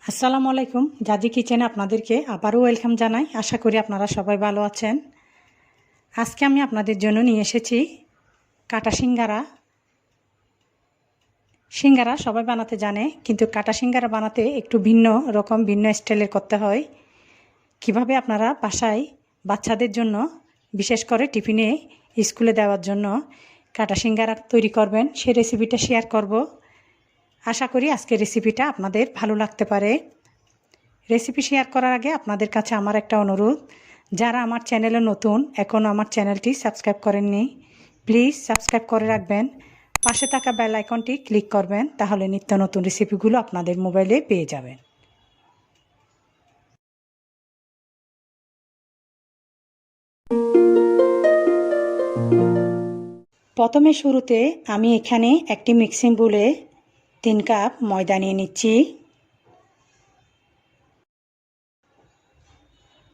আসসালামু আলাইকুম। জাজি কিচেনে আপনাদেরকে আবারও ওয়েলকাম জানাই। আশা করি আপনারা সবাই ভালো আছেন। আজকে আমি আপনাদের জন্য নিয়ে এসেছি কাটা সিঙ্গারা। সিঙ্গারা সবাই বানাতে জানে, কিন্তু কাটা সিঙ্গারা বানাতে একটু ভিন্ন রকম, ভিন্ন স্টাইলের করতে হয়। কিভাবে আপনারা বাসায় বাচ্চাদের জন্য, বিশেষ করে টিফিনে স্কুলে দেওয়ার জন্য কাটা সিঙ্গারা তৈরি করবেন, সেই রেসিপিটা শেয়ার করব। আশা করি আজকের রেসিপিটা আপনাদের ভালো লাগতে পারে। রেসিপি শেয়ার করার আগে আপনাদের কাছে আমার একটা অনুরোধ, যারা আমার চ্যানেলে নতুন, এখনও আমার চ্যানেলটি সাবস্ক্রাইব করেননি, প্লিজ সাবস্ক্রাইব করে রাখবেন। পাশে থাকা বেল আইকনটি ক্লিক করবেন, তাহলে নিত্য নতুন রেসিপিগুলো আপনাদের মোবাইলে পেয়ে যাবেন। প্রথমে শুরুতে আমি এখানে একটি মিক্সিং বোলে 3 কাপ ময়দা নিয়ে নিচ্ছি।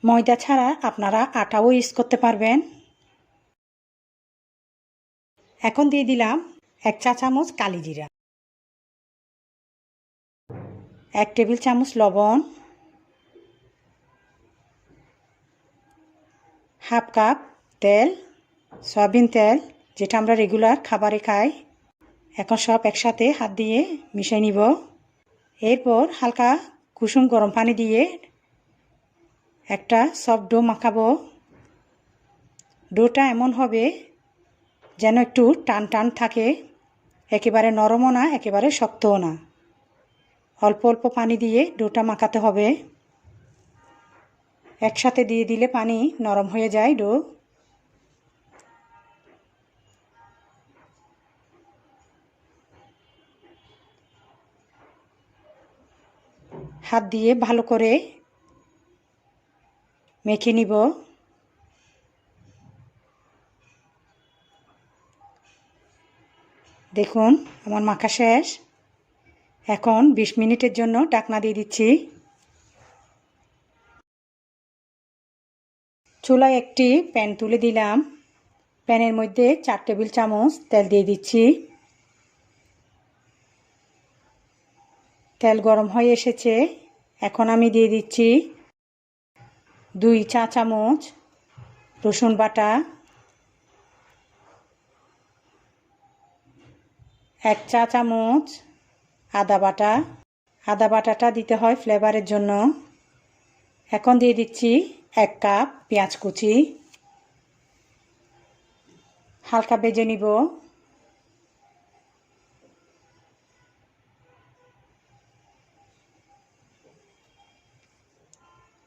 ময়দা ছাড়া আপনারা আটাও ইউজ করতে পারবেন। এখন দিয়ে দিলাম 1 চা চামচ কালিজিরা, 1 টেবিল চামচ লবণ, হাফ কাপ তেল, সয়াবিন তেল, যেটা আমরা রেগুলার খাবারে খাই। এখন সব একসাথে হাত দিয়ে মিশিয়ে নিব। এরপর হালকা কুসুম গরম পানি দিয়ে একটা সফট ডো মাখাবো। ডোটা এমন হবে যেন একটু টান টান থাকে, একেবারে নরমও না, একেবারে শক্তও না। অল্প অল্প পানি দিয়ে ডোটা মাখাতে হবে। একসাথে দিয়ে দিলে পানি নরম হয়ে যায় ডো। হাত দিয়ে ভালো করে মেখে নিব। দেখুন আমার মাখা শেষ। এখন 20 মিনিটের জন্য ঢাকনা দিয়ে দিচ্ছি। চুলায় একটি প্যান তুলে দিলাম। প্যানের মধ্যে 4 টেবিল চামচ তেল দিয়ে দিচ্ছি। তেল গরম হয়ে এসেছে। এখন আমি দিয়ে দিচ্ছি 2 চা চামচ রসুন বাটা, 1 চা চামচ আদা বাটা। আদা বাটাটা দিতে হয় ফ্লেভারের জন্য। এখন দিয়ে দিচ্ছি 1 কাপ পেঁয়াজ কুচি। হালকা ভেজে নিব।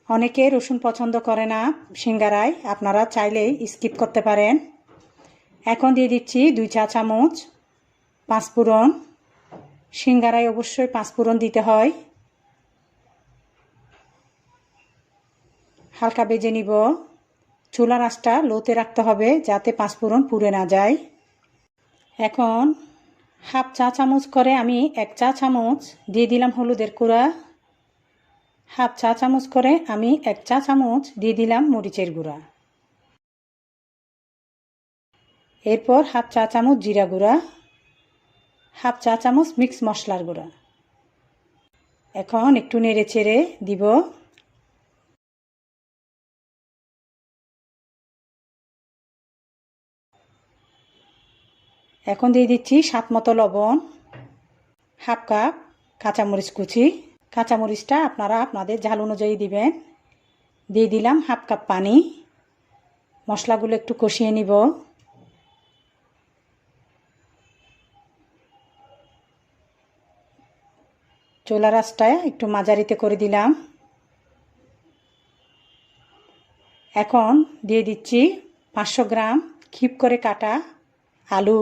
অনেকে রসুন পছন্দ করে না সিঙ্গারায়, আপনারা চাইলে স্কিপ করতে পারেন। এখন দিয়ে দিচ্ছি 2 চা চামচ পাঁচফোড়ন। সিঙ্গারায় অবশ্যই পাঁচফোড়ন দিতে হয়। হালকা ভেজে নিব। চুলার আঁচটা লোতে রাখতে হবে যাতে পাঁচফোড়ন পুড়ে না যায়। এখন হাফ চা চামচ করে আমি 1 চা চামচ দিয়ে দিলাম হলুদের গুঁড়া। হাফ চা চামচ করে আমি 1 চা চামচ দিয়ে দিলাম মরিচের গুঁড়া। এরপর হাফ চা চামচ জিরা গুঁড়া, হাফ চা চামচ মিক্স মশলার গুঁড়া। এখন একটু নেড়ে চেড়ে দিব। এখন দিয়ে দিচ্ছি স্বাদ মতো লবণ, হাফ কাপ কাঁচামরিচ কুচি। কাঁচামরিচটা আপনারা আপনাদের ঝাল অনুযায়ী দিবেন। দিয়ে দিলাম হাফ কাপ পানি। মশলাগুলো একটু কষিয়ে নিব। চুলার আঁচটা একটু মাঝারিতে করে দিলাম। এখন দিয়ে দিচ্ছি 500 গ্রাম কিউব করে কাটা আলু,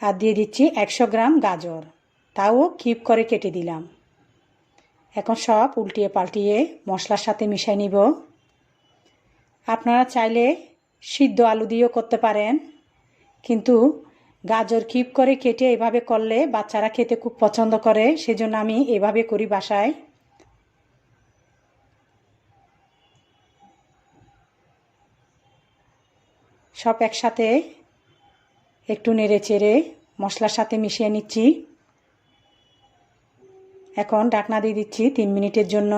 আর দিয়ে দিচ্ছি 100 গ্রাম গাজর, তাও কিউব করে কেটে দিলাম। এখন সব উল্টিয়ে পাল্টিয়ে মশলার সাথে মিশিয়ে নিব। আপনারা চাইলে সিদ্ধ আলু দিয়েও করতে পারেন, কিন্তু গাজর কিউব করে কেটে এভাবে করলে বাচ্চারা খেতে খুব পছন্দ করে, সেজন্য আমি এভাবে করি বাসায়। সব একসাথে একটু নেড়ে চেড়ে মশলার সাথে মিশিয়ে নিচ্ছি। এখন ঢাকনা দিয়ে দিচ্ছি 3 মিনিটের জন্য।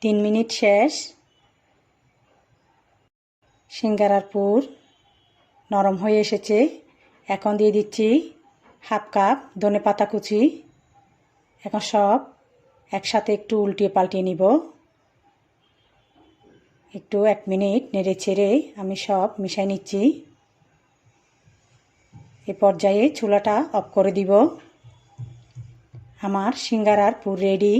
3 মিনিট শেষ। সিঙ্গারার পুর নরম হয়ে এসেছে। এখন দিয়ে দিচ্ছি হাফ কাপ ধনেপাতা কুচি। এখন সব একসাথে একটু উল্টিয়ে পাল্টিয়ে নিব। একটু 1 মিনিট নেড়ে ছেড়ে আমি সব মিশাই নিচ্ছি। এ পর্যায়ে চুলাটা অফ করে দিব। আমার সিঙ্গারার পুর রেডি।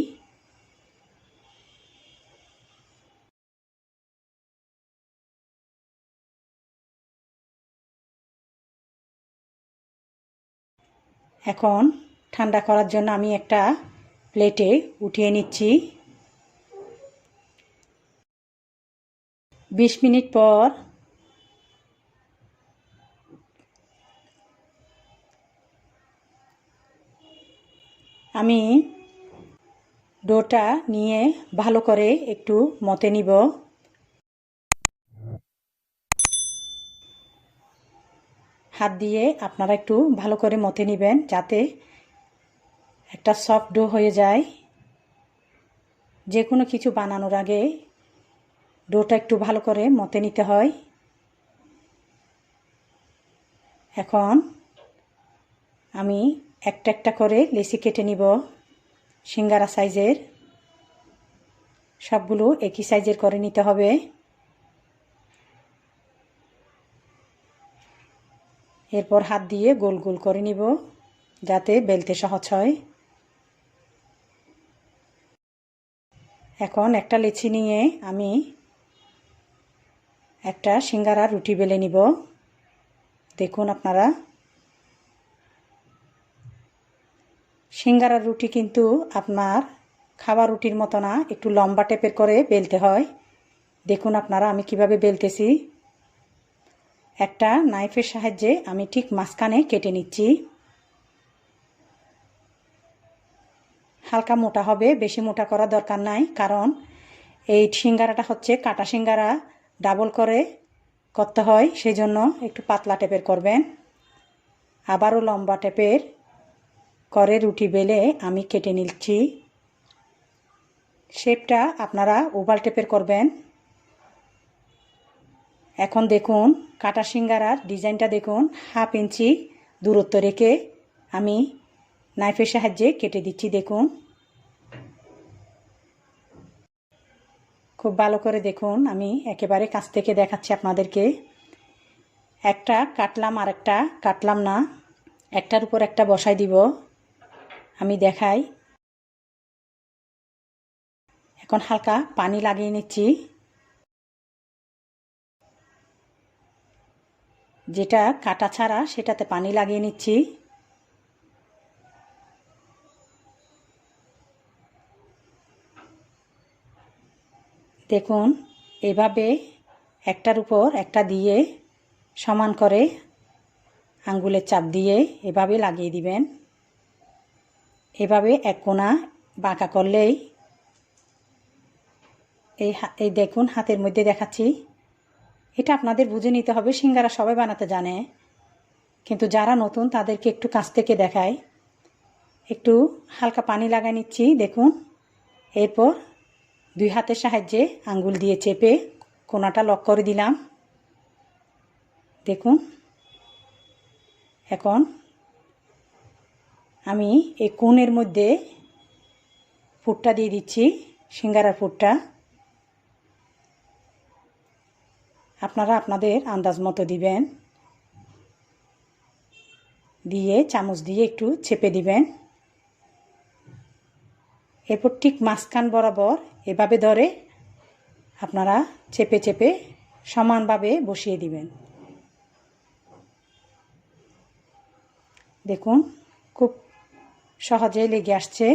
এখন ঠান্ডা করার জন্য আমি একটা প্লেটে উঠিয়ে নিচ্ছি। 20 মিনিট পর আমি ডোটা নিয়ে ভালো করে একটু মতে নিব। হাত দিয়ে আপনারা একটু ভালো করে মতে নেবেন যাতে একটা সফট ডো হয়ে যায়। যে কোনো কিছু বানানোর আগে ডোটা একটু ভালো করে মতে নিতে হয়। এখন আমি একটা একটা করে লেচি কেটে নিব সিঙ্গারা সাইজের। সবগুলো একই সাইজের করে নিতে হবে। এরপর হাত দিয়ে গোল গোল করে নিব যাতে বেলতে সহজ হয়। এখন একটা লেচি নিয়ে আমি একটা সিঙ্গারা রুটি বেলে নিব। দেখুন আপনারা, সিঙ্গারার রুটি কিন্তু আপনার খাবার রুটির মতো না, একটু লম্বা টাইপের করে বেলতে হয়। দেখুন আপনারা আমি কিভাবে বেলতেছি। একটা নাইফের সাহায্যে আমি ঠিক মাঝখানে কেটে নিচ্ছি। হালকা মোটা হবে, বেশি মোটা করা দরকার নাই, কারণ এই সিঙ্গারাটা হচ্ছে কাটা সিঙ্গারা, ডাবল করে করতে হয়, সেই জন্য একটু পাতলা টাইপের করবেন। আবারও লম্বা টাইপের করে রুটি বেলে আমি কেটে নিচ্ছি। শেপটা আপনারা ওভাল টাইপের করবেন। এখন দেখুন কাটা সিঙ্গারার ডিজাইনটা দেখুন, 1/2 ইঞ্চি দূরত্ব রেখে আমি নাইফের সাহায্যে কেটে দিচ্ছি। দেখুন খুব ভালো করে দেখুন, আমি একেবারে কাছ থেকে দেখাচ্ছি আপনাদেরকে। একটা কাটলাম আর একটা কাটলাম না, একটার উপর একটা বসাই দিব, আমি দেখাই। এখন হালকা পানি লাগিয়ে নিচ্ছি। যেটা কাটা ছাড়া সেটাতে পানি লাগিয়ে নিচ্ছি। দেখুন এভাবে একটার উপর একটা দিয়ে সমান করে আঙ্গুলের চাপ দিয়ে এভাবে লাগিয়ে দিবেন। এভাবে এক কোণা বাঁকা করলেই এই দেখুন হাতের মধ্যে দেখাচ্ছি। এটা আপনাদের বুঝে নিতে হবে, সিঙ্গারা সবাই বানাতে জানে, কিন্তু যারা নতুন তাদেরকে একটু কাছ থেকে দেখায়। একটু হালকা পানি লাগাই নিচ্ছি। দেখুন এরপর 2 হাতের সাহায্যে আঙ্গুল দিয়ে চেপে কোণাটা লক করে দিলাম। দেখুন এখন আমি এই কোণের মধ্যে পুরটা দিয়ে দিচ্ছি, সিঙ্গারার পুরটা। আপনারা আপনাদের আন্দাজ মতো দিবেন, দিয়ে চামচ দিয়ে একটু চেপে দিবেন। এরপর ঠিক মাঝখান বরাবর এভাবে ধরে আপনারা চেপে চেপে সমানভাবে বসিয়ে দিবেন। দেখুন খুব সহজেই লেগে আসছে।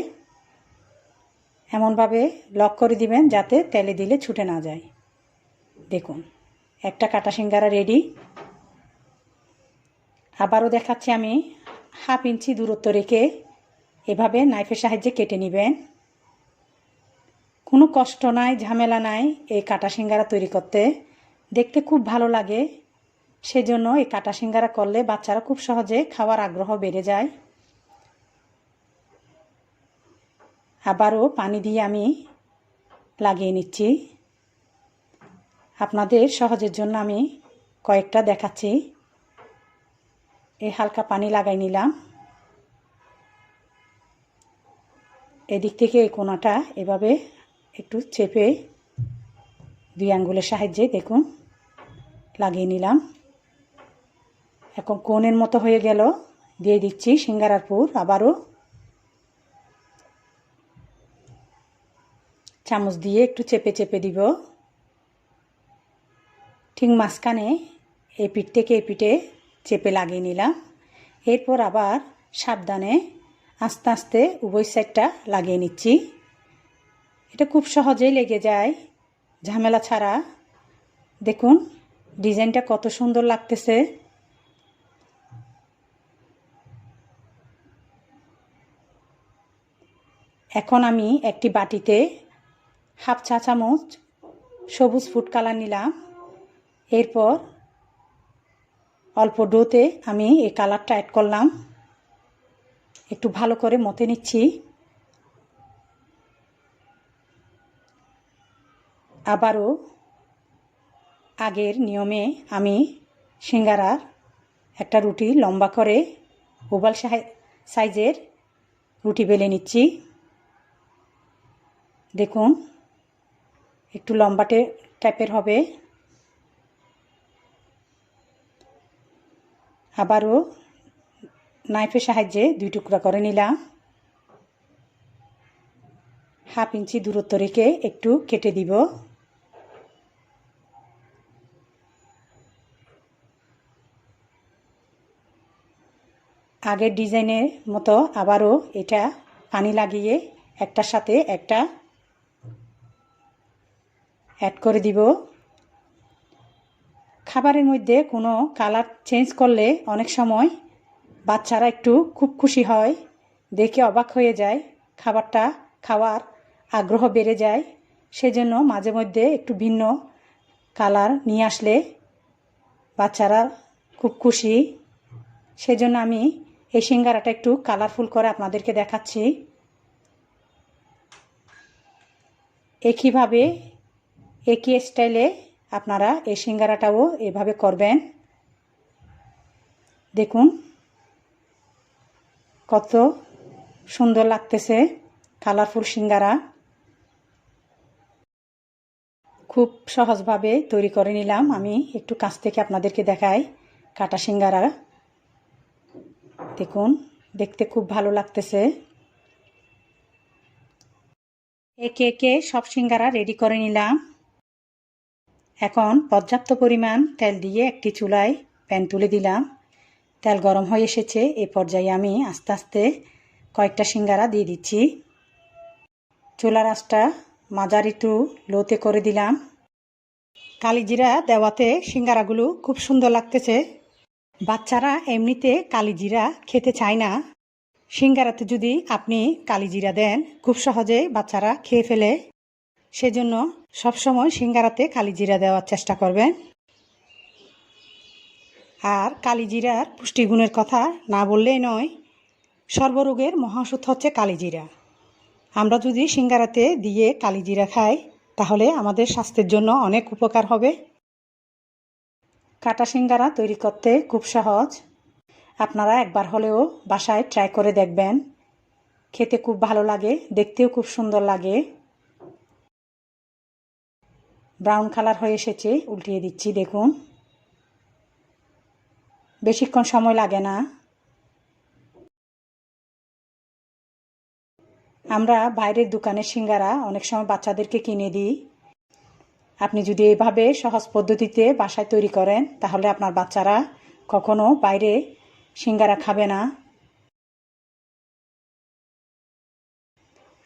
এমনভাবে লক করে দিবেন যাতে তেলে দিলে ছুটে না যায়। দেখুন একটা কাটা সিঙ্গারা রেডি। আবারও দেখাচ্ছি আমি, 1/2 ইঞ্চি দূরত্ব রেখে এভাবে নাইফের সাহায্যে কেটে নেবেন। কোনো কষ্ট নাই, ঝামেলা নাই এই কাটা সিঙ্গারা তৈরি করতে। দেখতে খুব ভালো লাগে, সেজন্য এই কাটা সিঙ্গারা করলে বাচ্চারা খুব সহজে খাওয়ার আগ্রহ বেড়ে যায়। আবারও পানি দিয়ে আমি লাগিয়ে নিচ্ছি। আপনাদের সহজের জন্য আমি কয়েকটা দেখাচ্ছি। এই হালকা পানি লাগাই নিলাম। এদিক থেকে এই কোণাটা এভাবে একটু চেপে 2 আঙ্গুলের সাহায্যে দেখুন লাগিয়ে নিলাম। এখন কোণের মতো হয়ে গেল। দিয়ে দিচ্ছি সিঙ্গারার পুর। আবারও চামচ দিয়ে একটু চেপে চেপে দিব। ঠিক মাঝখানে এই পিঠ থেকে এই পিঠে চেপে লাগিয়ে নিলাম। এরপর আবার সাবধানে আস্তে আস্তে উভয় সাইডটা লাগিয়ে নিচ্ছি। এটা খুব সহজেই লেগে যায়, ঝামেলা ছাড়া। দেখুন ডিজাইনটা কত সুন্দর লাগতেছে। এখন আমি একটি বাটিতে হাফ চা চামচ সবুজ ফুড কালার নিলাম। এরপর অল্প ডোতে আমি এই কালারটা অ্যাড করলাম। একটু ভালো করে মথে নিচ্ছি। আবারও আগের নিয়মে আমি সিঙ্গারার একটা রুটি লম্বা করে ওভাল সাইজের রুটি বেলে নিচ্ছি। দেখুন একটু লম্বাটে টাইপের হবে। আবারও নাইফের সাহায্যে 2 টুকরা করে নিলাম। হাফ ইঞ্চি দূরত্ব রেখে একটু কেটে দিব। আগের ডিজাইনের মতো আবারও এটা পানি লাগিয়ে একটার সাথে একটা অ্যাড করে দিব। খাবারের মধ্যে কোনো কালার চেঞ্জ করলে অনেক সময় বাচ্চারা একটু খুব খুশি হয়, দেখে অবাক হয়ে যায়, খাবারটা খাওয়ার আগ্রহ বেড়ে যায়। সেজন্য মাঝে মধ্যে একটু ভিন্ন কালার নিয়ে আসলে বাচ্চারা খুব খুশি। সেজন্য আমি এই সিঙ্গারাটা একটু কালারফুল করে আপনাদেরকে দেখাচ্ছি। একইভাবে একই স্টাইলে আপনারা এই সিঙ্গারাটাও এভাবে করবেন। দেখুন কত সুন্দর লাগতেছে কালারফুল সিঙ্গারা। খুব সহজভাবে তৈরি করে নিলাম। আমি একটু কাছ থেকে আপনাদেরকে দেখাই কাটা সিঙ্গারা। দেখুন দেখতে খুব ভালো লাগতেছে। একে একে সব সিঙ্গারা রেডি করে নিলাম। এখন পর্যাপ্ত পরিমাণ তেল দিয়ে একটি চুলায় প্যান তুলে দিলাম। তেল গরম হয়ে এসেছে। এই পর্যায়ে আমি আস্তে আস্তে কয়েকটা সিঙ্গারা দিয়ে দিচ্ছি। চুলার আঁচটা মাঝারি টু লোতে করে দিলাম। কালিজিরা দেওয়াতে সিঙ্গারাগুলো খুব সুন্দর লাগতেছে। বাচ্চারা এমনিতে কালিজিরা খেতে চায় না। সিঙ্গারাতে যদি আপনি কালিজিরা দেন খুব সহজে বাচ্চারা খেয়ে ফেলে। সেজন্য সবসময় সিঙ্গারাতে কালিজিরা দেওয়ার চেষ্টা করবেন। আর কালিজিরার পুষ্টিগুণের কথা না বললেই নয়, সর্বরোগের মহাওষুধ হচ্ছে কালিজিরা। আমরা যদি সিঙ্গারাতে দিয়ে কালিজিরা খাই তাহলে আমাদের স্বাস্থ্যের জন্য অনেক উপকার হবে। কাটা সিঙ্গারা তৈরি করতে খুব সহজ। আপনারা একবার হলেও বাসায় ট্রাই করে দেখবেন। খেতে খুব ভালো লাগে, দেখতেও খুব সুন্দর লাগে। ব্রাউন কালার হয়ে এসেছে, উল্টিয়ে দিচ্ছি। দেখুন বেশিক্ষণ সময় লাগে না। আমরা বাইরের দোকানের সিঙ্গারা অনেক সময় বাচ্চাদেরকে কিনে দিই। আপনি যদি এভাবে সহজ পদ্ধতিতে বাসায় তৈরি করেন তাহলে আপনার বাচ্চারা কখনো বাইরে সিঙ্গারা খাবে না।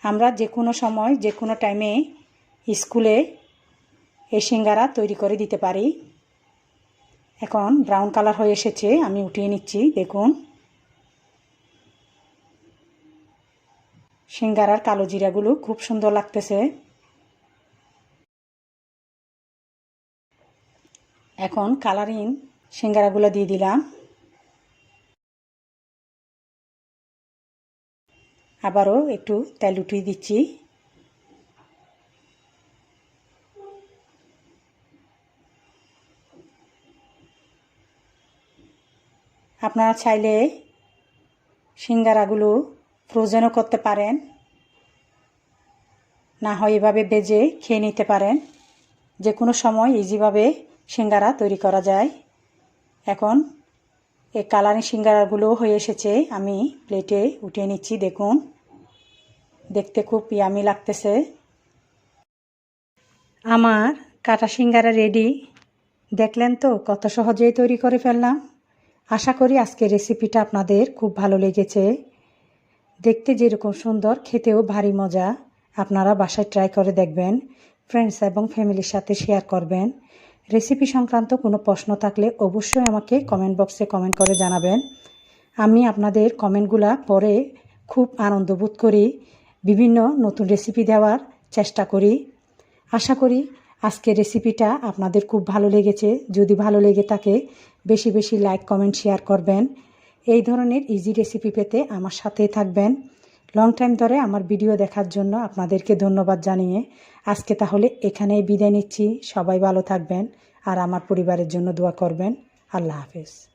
আমরা যে কোনো সময় যে কোনো টাইমে স্কুলে এই সিঙ্গারা তৈরি করে দিতে পারি। এখন ব্রাউন কালার হয়ে এসেছে, আমি উঠিয়ে নিচ্ছি। দেখুন সিঙ্গারার কালো জিরাগুলো খুব সুন্দর লাগতেছে। এখন কালারিং সিঙ্গারাগুলো দিয়ে দিলাম। আবারও একটু তেল উঠিয়ে দিচ্ছি। আপনারা চাইলে সিঙ্গারাগুলো ফ্রোজেনও করতে পারেন, না হয় এভাবে ভেজে খেয়ে নিতে পারেন। যে কোনো সময় ইজিভাবে সিঙ্গারা তৈরি করা যায়। এখন এই কালারিং সিঙ্গারাগুলো হয়ে এসেছে, আমি প্লেটে উঠিয়ে নিচ্ছি। দেখুন, দেখতে খুব ইয়ামি লাগতেছে। আমার কাটা সিঙ্গারা রেডি। দেখলেন তো কত সহজেই তৈরি করে ফেললাম। আশা করি আজকের রেসিপিটা আপনাদের খুব ভালো লেগেছে। দেখতে যেরকম সুন্দর, খেতেও ভারী মজা। আপনারা বাসায় ট্রাই করে দেখবেন, ফ্রেন্ডস এবং ফ্যামিলির সাথে শেয়ার করবেন। রেসিপি সংক্রান্ত কোনো প্রশ্ন থাকলে অবশ্যই আমাকে কমেন্ট বক্সে কমেন্ট করে জানাবেন। আমি আপনাদের কমেন্টগুলা পড়ে খুব আনন্দ বোধ করি, বিভিন্ন নতুন রেসিপি দেওয়ার চেষ্টা করি। আশা করি আজকের রেসিপিটা আপনাদের খুব ভালো লেগেছে। যদি ভালো লেগে থাকে বেশি বেশি লাইক, কমেন্ট, শেয়ার করবেন। এই ধরনের ইজি রেসিপি পেতে আমার সাথেই থাকবেন। লং টাইম ধরে আমার ভিডিও দেখার জন্য আপনাদেরকে ধন্যবাদ জানিয়ে আজকে তাহলে এখানেই বিদায় নিচ্ছি। সবাই ভালো থাকবেন আর আমার পরিবারের জন্য দোয়া করবেন। আল্লাহ হাফেজ।